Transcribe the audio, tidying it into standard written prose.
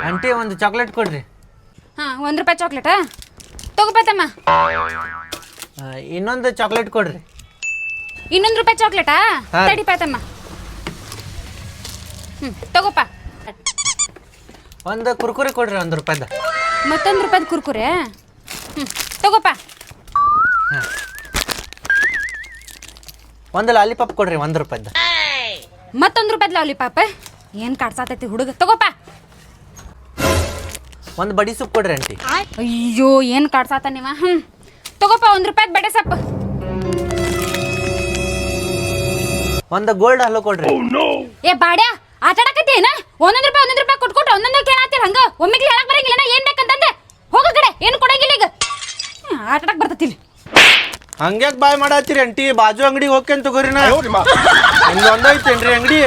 Aunty ಒಂದು chocolate ಕೊಡ್ರಿ. ಹಾಂ ₹1 ಚಾಕ್ಲೇಟಾ ತಗೋಬೇತಮ್ಮ. ಇನ್ನೊಂದು ಚಾಕ್ಲೇಟ್ ಕೊಡ್ರಿ. ಇನ್ನೊಂದು ₹1 ಚಾಕ್ಲೇಟಾ ಹಾಂ. ತಡಿಪಾತಮ್ಮ. ತಗೋಪ. ಒಂದು ಕುರ್ಕುರಿ ಕೊಡ್ರಿ ₹1. ಮತ್ತೊಂದು ₹1 ಕುರ್ಕುರೆ. ತಗೋಪ. ಒಂದು ಲಾಲಿಪಾಪ್ ಕೊಡ್ರಿ ₹1. ಮತ್ತೊಂದು ₹1 ಲಾಲಿಪಾಪ. ಏನು ಕಾಡ್ಸಾತೈತಿ ಹುಡುಗ. ತಗೋಪ. ಒಂದು ಬಡಿ ಸೊಪ್ಪು ಕೊಡ್ರಿ ಆಂಟಿ. ಅಯ್ಯೋ ಏನು ಕಾಡ್ಸಾತ ನೀವ. ತಗೋಪ ₹1 ಬಡೆ ಸೊಪ್ಪು. ಒಂದು ಗೋಲ್ಡ್ ಹಲ್ಲು ಕೊಡ್ರಿ. ಏ ಬಾಡ್ಯಾ ಆಟಾಡಕತ್ತೇನ? ₹1 ಕೊಟ್ಕೊಟ್ಟು ಒಂದೊಂದು ಕೇಳಾತಿರ ಹಂಗ ಒಮ್ಮಿಗ್ಲಿ ಹೇಳಕ್ ಬರಂಗಿಲ್ಲ. ಏನ್ ಬೇಕಂತಂದೆ ಹೋಗ ಕಡೆ ಏನು ಕೊಡಂಗಿಲ್ಲ ಈಗ. ಆಟಾಡಕ್ ಬರ್ತತಿಲ್ಲ. ಹಂಗ್ಯಾಕ್ ಬಾಯ್ ಮಾಡತ್ತೀರಿ ಆಂಟಿ? ಬಾಜು ಅಂಗಡಿಗೆ ಹೋಗ್ಕೇನ್ ತಗೋರಿನ. ನಿಮ್ದು ಒಂದೈತೇನ್ರಿ ಅಂಗಡಿ?